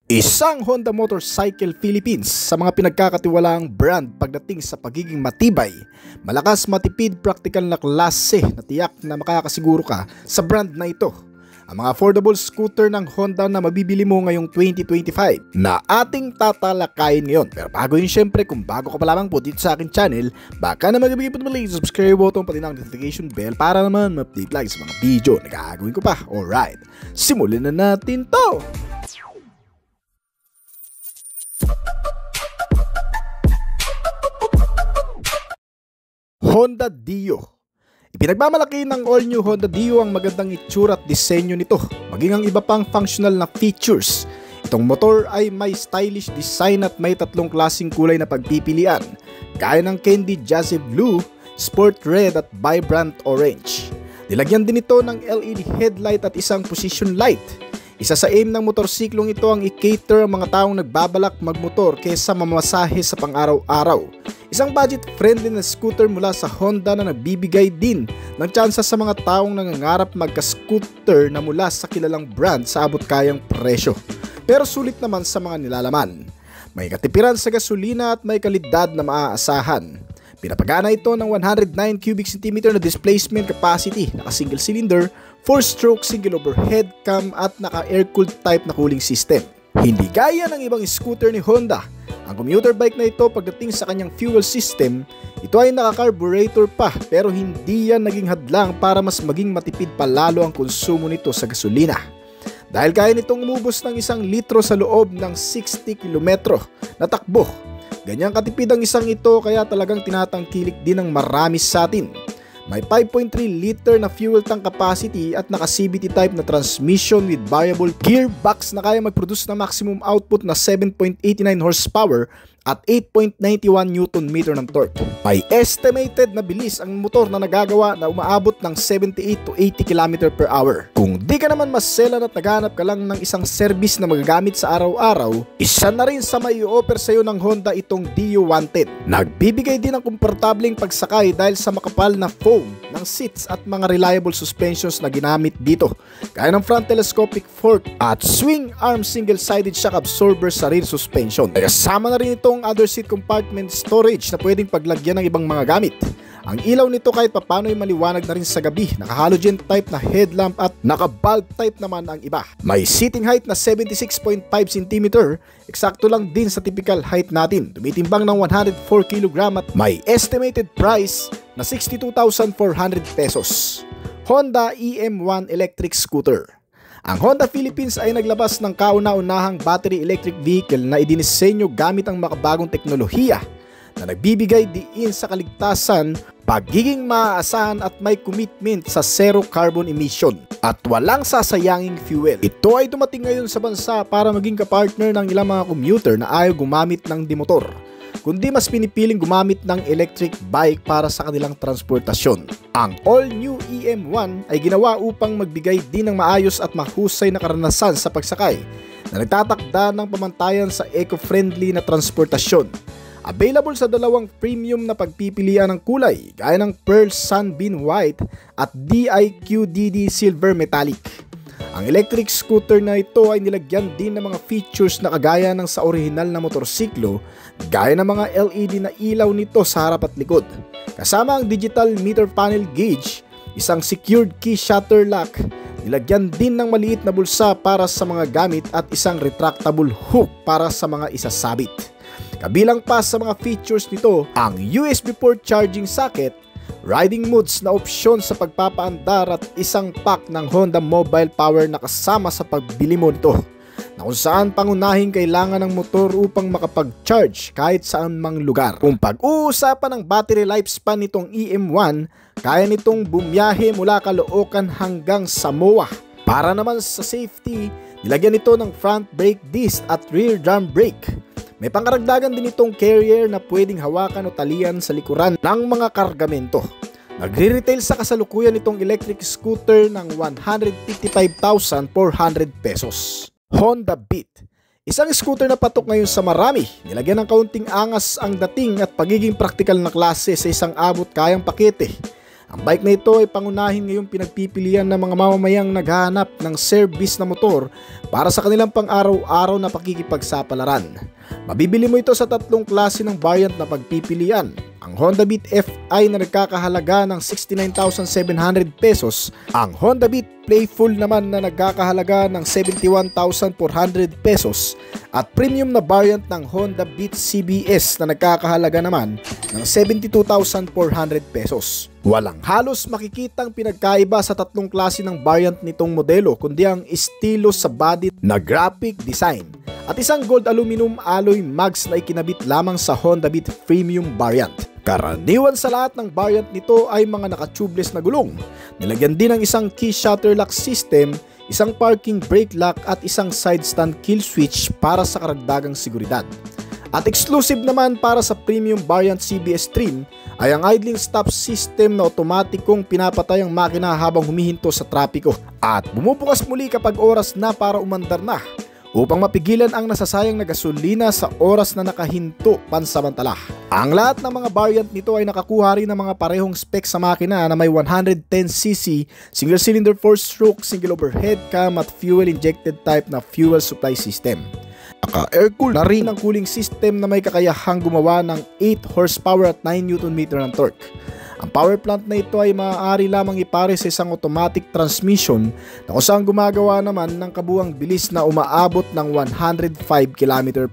Isang Honda Motorcycle Philippines sa mga pinagkakatiwalaang brand pagdating sa pagiging matibay, malakas, matipid, praktikal na klase na tiyak na makakasiguro ka sa brand na ito. Ang mga affordable scooter ng Honda na mabibili mo ngayong 2025 na ating tatalakayin ngayon. Pero bago yun, syempre, kung bago ka pa lamang po dito sa akin channel, baka na mag-ibigay po naman sa subscribe button pati ng notification bell para naman ma-update lagi sa mga video na gagawin ko pa. Alright, simulan na natin to! Honda Dio. Ipinagmamalaki ng all-new Honda Dio ang magandang itsura at disenyo nito, maging ang iba pang functional na features. Itong motor ay may stylish design at may tatlong klaseng kulay na pagpipilian, gaya ng Candy Jazzy Blue, Sport Red at Vibrant Orange. Nilagyan din ito ng LED headlight at isang position light. Isa sa aim ng motorsiklong ito ang i-cater ang mga taong nagbabalak magmotor kaysa mamasahe sa pang-araw-araw. Isang budget-friendly na scooter mula sa Honda na nagbibigay din ng tsansa sa mga taong nangangarap magka-scooter na mula sa kilalang brand sa abot-kayang presyo. Pero sulit naman sa mga nilalaman. May katipiran sa gasolina at may kalidad na maaasahan. Pinapagana ito ng 109 cubic centimeter na displacement capacity, naka-single cylinder, 4-stroke single overhead cam at naka-air-cooled type na cooling system. Hindi gaya ng ibang scooter ni Honda, ang commuter bike na ito pagdating sa kanyang fuel system, ito ay naka-carburetor pa pero hindi yan naging hadlang para mas maging matipid pa lalo ang konsumo nito sa gasolina. Dahil kaya nitong umubos ng 1 litro sa loob ng 60 kilometro na takbo. Ganyang katipid ang isang ito kaya talagang tinatangkilik din ng marami sa atin. May 5.3 liter na fuel tank capacity at naka-CVT type na transmission with variable gearbox na kaya mag-produce na maximum output na 7.89 horsepower at 8.91 Nm ng torque. May estimated na bilis ang motor na nagagawa na umaabot ng 78 to 80 km per hour. Kung di ka naman maselan at naghanap ka lang ng isang service na magagamit sa araw-araw, isa na rin sa may i-offer sa iyo ng Honda itong Dio 110. Nagbibigay din ng komportableng pagsakay dahil sa makapal na foam ng seats at mga reliable suspensions na ginamit dito, gaya ng front telescopic fork at swing arm single-sided shock absorber sa rear suspension. Kasama na rin itong other seat compartment storage na pwedeng paglagyan ng ibang mga gamit. Ang ilaw nito kahit papano ay maliwanag na rin sa gabi, naka-halogen type na headlamp at naka-bulb type naman ang iba. May seating height na 76.5 cm, eksakto lang din sa typical height natin, tumitimbang ng 104 kg at may estimated price na 62,400 pesos. Honda EM1 electric scooter. Ang Honda Philippines ay naglabas ng kauna-unahang battery electric vehicle na idinisenyo gamit ang makabagong teknolohiya na nagbibigay diin sa kaligtasan, pagiging maaasahan at may commitment sa zero carbon emission at walang sasayanging fuel. Ito ay dumating ngayon sa bansa para maging kapartner ng ilang mga commuter na ayaw gumamit ng dimotor, kundi mas pinipiling gumamit ng electric bike para sa kanilang transportasyon. Ang all-new EM1 ay ginawa upang magbigay din ng maayos at mahusay na karanasan sa pagsakay na nagtatakda ng pamantayan sa eco-friendly na transportasyon. Available sa dalawang premium na pagpipilian ng kulay, gaya ng Pearl Sunbeam White at DIQDD Silver Metallic. Ang electric scooter na ito ay nilagyan din ng mga features na kagaya ng sa orihinal na motorsiklo, gaya ng mga LED na ilaw nito sa harap at likod. Kasama ang digital meter panel gauge, isang secured key shutter lock, nilagyan din ng maliit na bulsa para sa mga gamit at isang retractable hook para sa mga isasabit. Kabilang pa sa mga features nito ang USB port charging socket, riding modes na opsyon sa pagpapaandar at isang pack ng Honda Mobile Power na kasama sa pagbili mo nito, na kung saan pangunahing kailangan ng motor upang makapag-charge kahit saan mang lugar. Kung pag-uusapan ng battery lifespan nitong EM1, kaya nitong bumiyahe mula Caloocan hanggang Samoa. Para naman sa safety, nilagyan nito ng front brake disc at rear drum brake. May pangkaragdagan din itong carrier na pwedeng hawakan o talian sa likuran ng mga kargamento. Nagre-retail sa kasalukuyan itong electric scooter ng 155,400 pesos. Honda Beat. Isang scooter na patok ngayon sa marami. Nilagyan ng kaunting angas ang dating at pagiging praktikal na klase sa isang abot kayang pakete Ang bike na ito ay pangunahin ngayong pinagpipilian ng mga mamamayang naghahanap ng service na motor para sa kanilang pang-araw-araw na pakikipagsapalaran. Mabibili mo ito sa tatlong klase ng variant na pagpipilian. Ang Honda Beat Fi na nagkakahalaga ng 69,700 pesos, ang Honda Beat Playful naman na nagkakahalaga ng 71,400 pesos, at premium na variant ng Honda Beat CBS na nagkakahalaga naman ng 72,400 pesos. Walang halos makikitang pinagkaiba sa tatlong klase ng variant nitong modelo kundi ang estilo sa body na graphic design at isang gold aluminum alloy mags na ikinabit lamang sa Honda Beat Premium variant. Karaniwan sa lahat ng variant nito ay mga naka-tubeless na gulong. Nilagyan din ng isang key shutter lock system, isang parking brake lock at isang side stand kill switch para sa karagdagang seguridad. At exclusive naman para sa premium variant CBS trim ay ang idling stop system na otomatikong pinapatay ang makina habang humihinto sa trapiko at bumubukas muli kapag oras na para umandar na, upang mapigilan ang nasasayang na gasolina sa oras na nakahinto pansamantala. Ang lahat ng mga variant nito ay nakakuha rin ng mga parehong specs sa makina na may 110cc, single cylinder 4-stroke, single overhead cam at fuel injected type na fuel supply system. Naka-air-cool na rin ang cooling system na may kakayahang gumawa ng 8 horsepower at 9 Nm ng torque. Ang power plant na ito ay maaari lamang ipare sa isang automatic transmission na kung saan gumagawa naman ng kabuuang bilis na umaabot ng 105 km/h.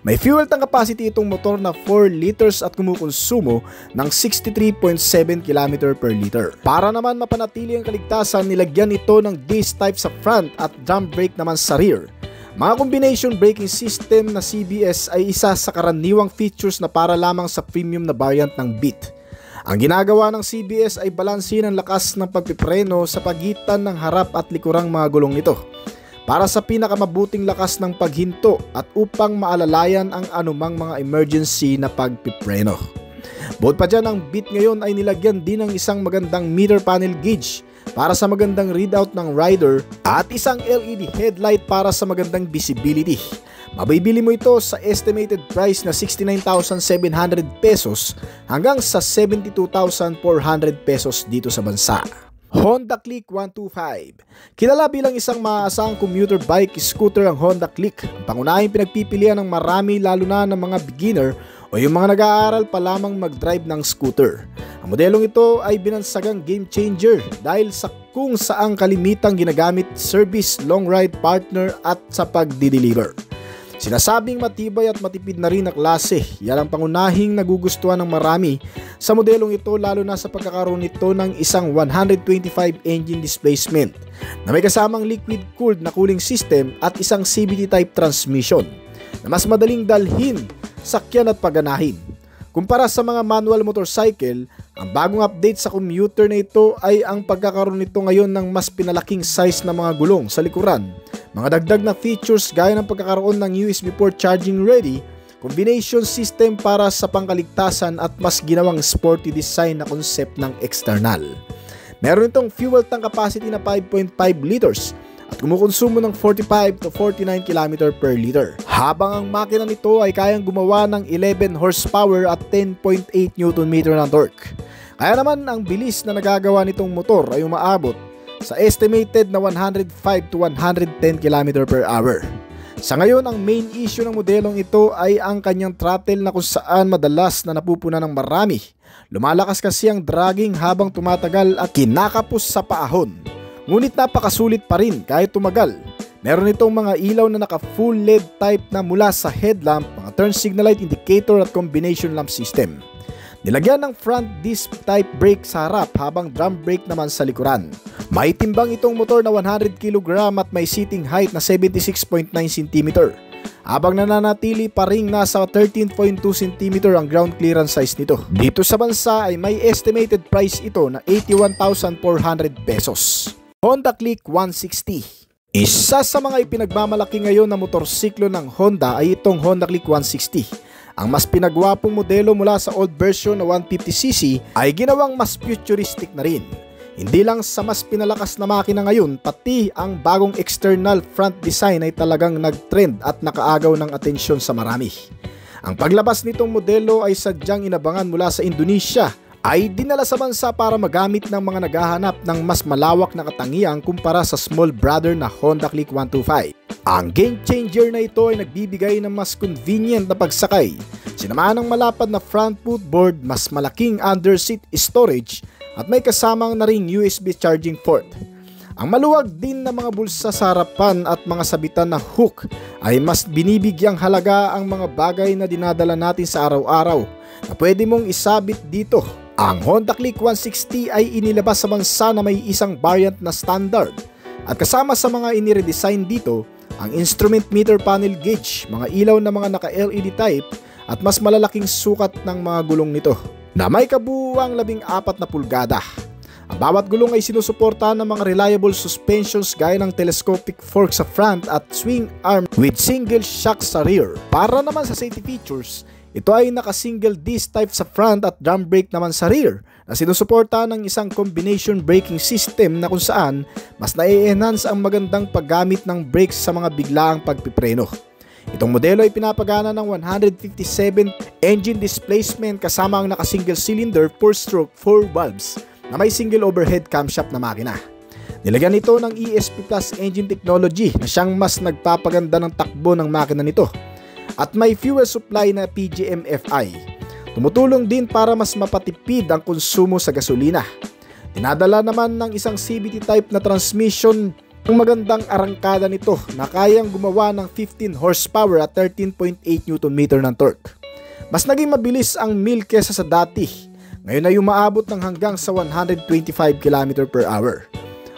May fuel tank capacity itong motor na 4 liters at kumukonsumo ng 63.7 km/l. Para naman mapanatili ang kaligtasan, nilagyan ito ng disc type sa front at drum brake naman sa rear. Mga combination braking system na CBS ay isa sa karaniwang features na para lamang sa premium na variant ng Beat. Ang ginagawa ng CBS ay balansin ang lakas ng pagpipreno sa pagitan ng harap at likurang mga gulong nito para sa pinakamabuting lakas ng paghinto at upang maalalayan ang anumang mga emergency na pagpipreno. Bukod pa dyan, ang Beat ngayon ay nilagyan din ng isang magandang meter panel gauge para sa magandang readout ng rider at isang LED headlight para sa magandang visibility. Mabibili mo ito sa estimated price na 69,700 pesos hanggang sa 72,400 pesos dito sa bansa. Honda Click 125. Kilala bilang isang maaasahang commuter bike scooter ang Honda Click. Ang pangunahing pinagpipilian ng marami lalo na ng mga beginner o yung mga nag-aaral pa lamang mag-drive ng scooter. Ang modelong ito ay binansagang game changer dahil sa kung saang kalimitang ginagamit service, long ride partner at sa pagdi-deliver. Sinasabing matibay at matipid na rin na klase, yan ang pangunahing nagugustuhan ng marami sa modelong ito lalo na sa pagkakaroon nito ng isang 125 engine displacement na may kasamang liquid cooled na cooling system at isang CVT type transmission na mas madaling dalhin, sakyan at paganahin. Kumpara sa mga manual motorcycle, ang bagong update sa commuter na ito ay ang pagkakaroon nito ngayon ng mas pinalaking size na mga gulong sa likuran, mga dagdag na features gaya ng pagkakaroon ng USB port charging ready, combination system para sa pangkaligtasan at mas ginawang sporty design na concept ng external. Meron itong fuel tank capacity na 5.5 liters at kumukonsumo ng 45 to 49 km/l. Habang ang makina nito ay kayang gumawa ng 11 horsepower at 10.8 Nm ng torque. Kaya naman ang bilis na nagagawa nitong motor ay umaabot sa estimated na 105 to 110 km/h. Sa ngayon, ang main issue ng modelong ito ay ang kanyang throttle na kung saan madalas na napupuna ng marami. Lumalakas kasi ang dragging habang tumatagal at kinakapos sa paahon. Ngunit napakasulit pa rin kahit tumagal. Meron itong mga ilaw na naka full LED type na mula sa headlamp, mga turn signal light indicator at combination lamp system. Nilagyan ng front disc type brake sa harap habang drum brake naman sa likuran. May timbang itong motor na 100 kg at may seating height na 76.9 cm. Habang nananatili pa ring nasa 13.2 cm ang ground clearance size nito. Dito sa bansa ay may estimated price ito na 81,400 pesos. Honda Click 160. Isa sa mga ipinagmamalaki ngayon na motorsiklo ng Honda ay itong Honda Click 160. Ang mas pinagwapong modelo mula sa old version na 150cc ay ginawang mas futuristic na rin. Hindi lang sa mas pinalakas na makina ngayon, pati ang bagong external front design ay talagang nag-trend at nakaagaw ng atensyon sa marami. Ang paglabas nitong modelo ay sadyang inabangan mula sa Indonesia ay dinala sa bansa para magamit ng mga naghahanap ng mas malawak na katangian kumpara sa small brother na Honda Click 125. Ang game changer na ito ay nagbibigay ng mas convenient na pagsakay, sinamahan ng malapad na front footboard, mas malaking underseat storage at may kasamang na ring USB charging port. Ang maluwag din na mga bulsa sa harapan at mga sabitan na hook ay mas binibigyang halaga ang mga bagay na dinadala natin sa araw-araw na pwede mong isabit dito. Ang Honda Click 160 ay inilabas sa bansa na may isang variant na standard at kasama sa mga iniredesign dito ang instrument meter panel gauge, mga ilaw na mga naka-LED type at mas malalaking sukat ng mga gulong nito na may kabuuang 14 na pulgada. Ang bawat gulong ay sinusuportahan ng mga reliable suspensions gaya ng telescopic fork sa front at swing arm with single shock sa rear. Para naman sa safety features, ito ay naka-single disc type sa front at drum brake naman sa rear na sinusuportahan ng isang combination braking system na kung saan mas na-enhance ang magandang paggamit ng brakes sa mga biglaang pagpipreno. Itong modelo ay pinapagana ng 157 engine displacement kasama ang naka-single cylinder 4-stroke 4 valves na may single overhead camshaft na makina. Nilagyan ito ng ESP Plus engine technology na siyang mas nagpapaganda ng takbo ng makina nito. At may fuel supply na PGM-FI. Tumutulong din para mas mapatipid ang konsumo sa gasolina. Dinadala naman ng isang CVT type na transmission ang magandang arangkada nito na kayang gumawa ng 15 horsepower at 13.8 Nm ng torque. Mas naging mabilis ang mil kesa sa dati. Ngayon ay umaabot ng hanggang sa 125 km/h.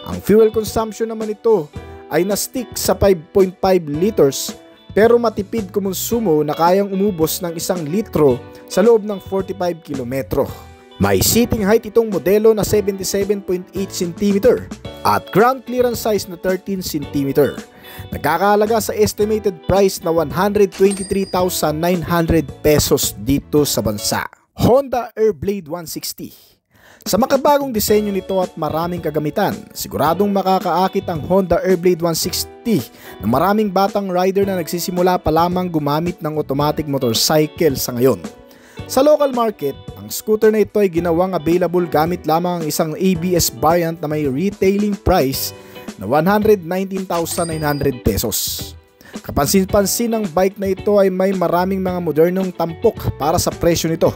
Ang fuel consumption naman nito ay na-stick sa 5.5 liters pero matipid kumonsumo na kayang umubos ng 1 litro sa loob ng 45 kilometro. May seating height itong modelo na 77.8 cm at ground clearance size na 13 cm. Nagkakahalaga sa estimated price na 123,900 pesos dito sa bansa. Honda Airblade 160. Sa makabagong disenyo nito at maraming kagamitan, siguradong makakaakit ang Honda Airblade 160 ng maraming batang rider na nagsisimula pa lamang gumamit ng automatic motorcycle sa ngayon. Sa local market, ang scooter na ito ay ginawang available gamit lamang ang isang ABS variant na may retailing price na 119,900 pesos. Kapansin-pansin ng bike na ito ay may maraming mga modernong tampok para sa presyo nito.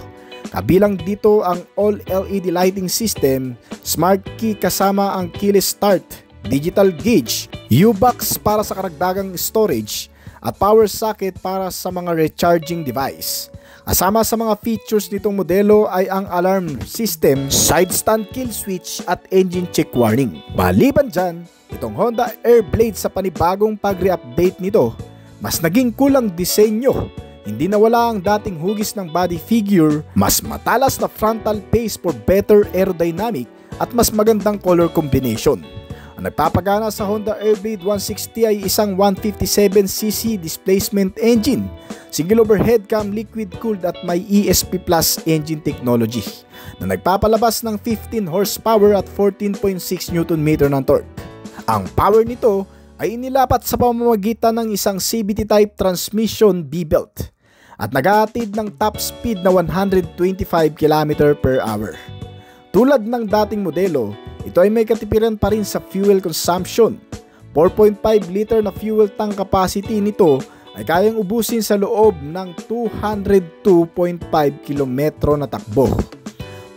Kabilang dito ang all-LED lighting system, smart key kasama ang keyless start, digital gauge, U-box para sa karagdagang storage, at power socket para sa mga recharging device. Kasama sa mga features nitong modelo ay ang alarm system, side stand kill switch at engine check warning. Maliban dyan, itong Honda Airblade sa panibagong pag-re-update nito, mas naging kulang disenyo. Hindi nawala ang dating hugis ng body figure, mas matalas na frontal face for better aerodynamic at mas magandang color combination. Ang nagpapagana sa Honda Airblade 160 ay isang 157cc displacement engine, single overhead cam liquid cooled at may ESP Plus engine technology na nagpapalabas ng 15 horsepower at 14.6 Nm ng torque. Ang power nito ay inilapat sa pamamagitan ng isang CVT type transmission B-belt at naghahatid ng top speed na 125 km/h. Tulad ng dating modelo, ito ay may katipiran pa rin sa fuel consumption. 4.5 liter na fuel tank capacity nito ay kayang ubusin sa loob ng 202.5 km na takbo.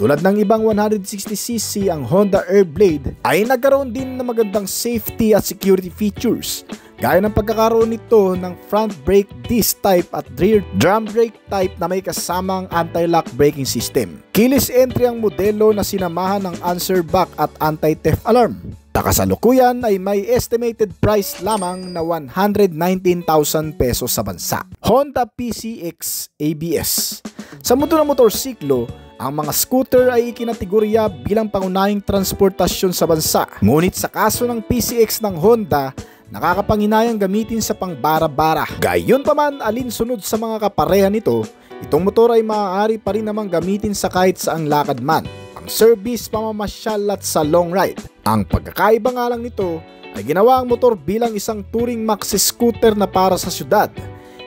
Tulad ng ibang 160cc, ang Honda Airblade ay nagkaroon din ng magandang safety at security features gaya ng pagkakaroon nito ng front brake disc type at rear drum brake type na may kasamang anti-lock braking system. Keyless entry ang modelo na sinamahan ng answer back at anti-theft alarm. Sa kasalukuyan ay may estimated price lamang na 119,000 pesos sa bansa. Honda PCX ABS. Sa mundo ng motorsiklo, ang mga scooter ay ikinategorya bilang pangunahing transportasyon sa bansa. Ngunit sa kaso ng PCX ng Honda, nakakapanginayang gamitin sa pangbara-bara. Gayunpaman, alinsunod sa mga kapareha nito, itong motor ay maaari pa rin namang gamitin sa kahit saang lakad man, pang service, pamamasyal at sa long ride. Ang pagkakaiba nga lang nito ay ginawa ang motor bilang isang touring maxi scooter na para sa syudad.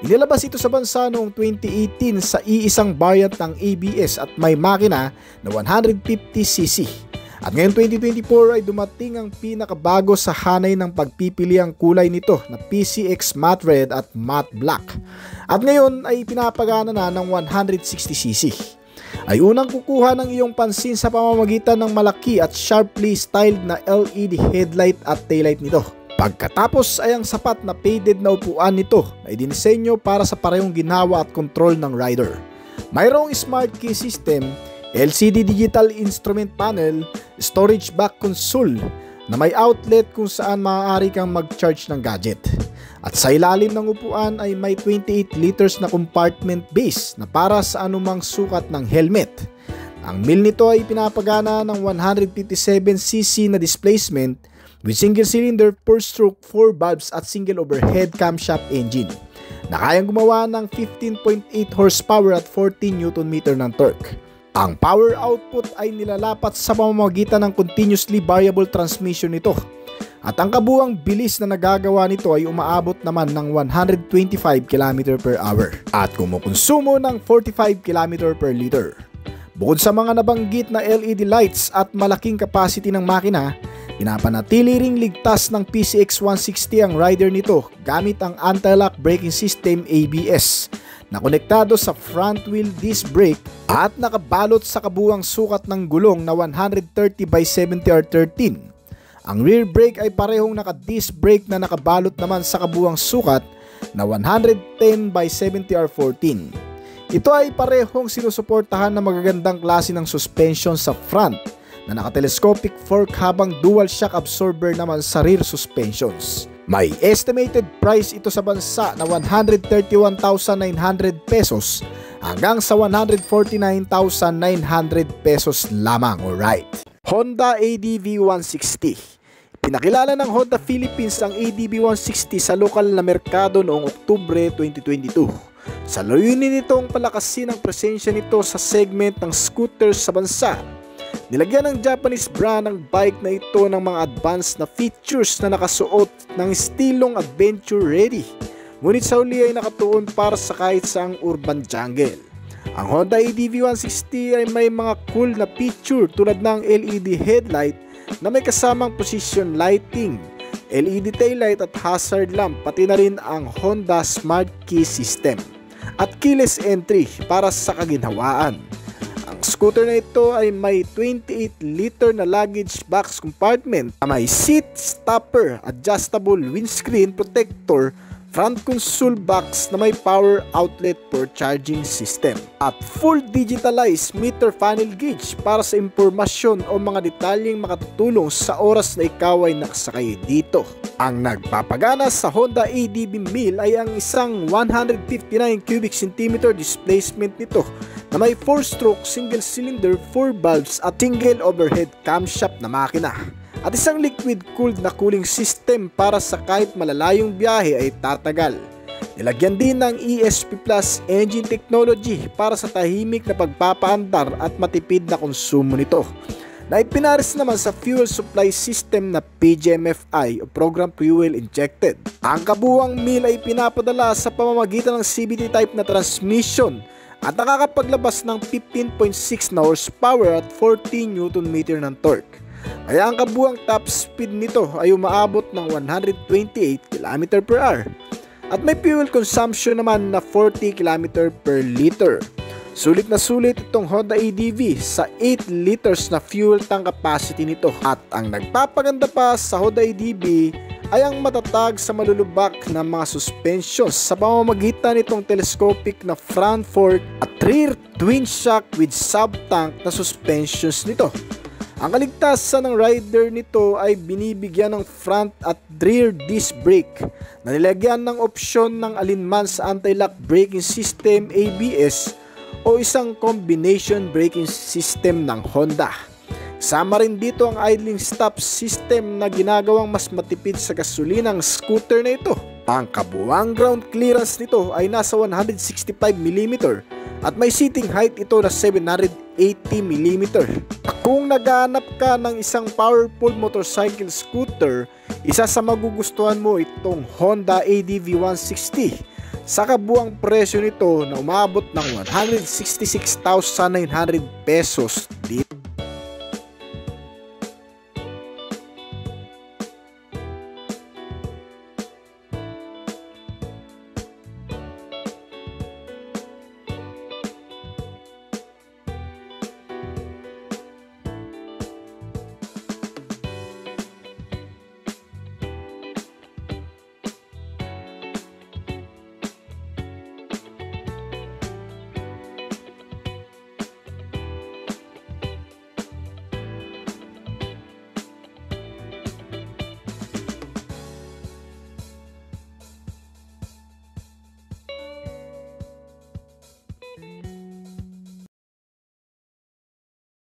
Inilabas ito sa bansa noong 2018 sa iisang variant ng ABS at may makina na 150cc. At ngayon 2024 ay dumating ang pinakabago sa hanay ng pagpipili ang kulay nito na PCX Matte Red at Matte Black. At ngayon ay pinapagana na ng 160cc. Ay unang kukuha ng iyong pansin sa pamamagitan ng malaki at sharply styled na LED headlight at taillight nito. Pagkatapos ay ang sapat na padded na upuan nito ay dinisenyo para sa parehong ginhawa at kontrol ng rider. Mayroong smart key system, LCD digital instrument panel, storage back console na may outlet kung saan maaari kang mag-charge ng gadget. At sa ilalim ng upuan ay may 28 liters na compartment base na para sa anumang sukat ng helmet. Ang wheel nito ay pinapagana ng 157cc na displacement with single cylinder 4-stroke 4 valves at single overhead camshaft engine na kayang gumawa ng 15.8 horsepower at 14 Nm ng torque. Ang power output ay nilalapat sa pamamagitan ng continuously variable transmission nito at ang kabuuang bilis na nagagawa nito ay umaabot naman ng 125 km/h at kumukonsumo ng 45 km/L. Bukod sa mga nabanggit na LED lights at malaking capacity ng makina, pinapanatili ring ligtas ng PCX 160 ang rider nito gamit ang anti-lock braking system ABS na konektado sa front wheel disc brake at nakabalot sa kabuuang sukat ng gulong na 130/70R13. Ang rear brake ay parehong naka-disc brake na nakabalot naman sa kabuuang sukat na 110/70R14. Ito ay parehong sinusuportahan ng magagandang klase ng suspension sa front na naka-telescopic fork habang dual shock absorber naman sa rear suspensions. May estimated price ito sa bansa na 131,900 pesos hanggang sa 149,900 pesos lamang. Alright. Honda ADV 160. Pinakilala ng Honda Philippines ang ADV 160 sa lokal na merkado noong Oktubre 2022. Sa layunin nitong palakasin ang presensya nito sa segment ng scooters sa bansa. Nilagyan ng Japanese brand ang bike na ito ng mga advanced na features na nakasuot ng estilong adventure ready. Ngunit sa huli ay nakatuon para sa kahit saang urban jungle. Ang Honda ADV 160 ay may mga cool na feature tulad ng LED headlight na may kasamang position lighting, LED taillight at hazard lamp, pati na rin ang Honda Smart Key System at keyless entry para sa kaginhawaan. Ang scooter na ito ay may 28-liter na luggage box compartment, may seat stopper, adjustable windscreen protector, front console box na may power outlet for charging system, at full digitalized meter panel gauge para sa impormasyon o mga detalyeng makatutulong sa oras na ikaw ay nakasakay dito. Ang nagpapagana sa Honda ADV Mill ay ang isang 159 cubic centimeter displacement nito na may 4-stroke single cylinder 4 valves at single overhead camshaft na makina, at isang liquid-cooled na cooling system para sa kahit malalayong biyahe ay tatagal. Nilagyan din ng ESP Plus engine technology para sa tahimik na pagpapaandar at matipid na konsumo nito, na ipinares naman sa fuel supply system na PGMFI o Program Fuel Injected. Ang kabuuang mill ay pinapadala sa pamamagitan ng CVT type na transmission at nakakapaglabas ng 15.6 na horsepower at 14 Nm ng torque. Kaya ang kabuuang top speed nito ay umaabot ng 128 km/h at may fuel consumption naman na 40 km/L. Sulit na sulit itong Honda ADV sa 8 liters na fuel tank capacity nito, at ang nagpapaganda pa sa Honda ADV ay ang matatag sa malulubak na mga suspensions sa pamamagitan nitong telescopic na front fork at rear twin shock with sub-tank na suspensions nito. Ang kaligtasan ng rider nito ay binibigyan ng front at rear disc brake na nilagyan ng opsyon ng alinman sa anti-lock braking system ABS o isang combination braking system ng Honda. Sama rin dito ang idling stop system na ginagawang mas matipid sa gasolina ng scooter na ito. Ang kabuuang ground clearance nito ay nasa 165mm at may seating height ito na 780mm. Kung naghahanap ka ng isang powerful motorcycle scooter, isa sa magugustuhan mo itong Honda ADV 160 sa kabuang presyo nito na umabot ng 166,900 pesos dito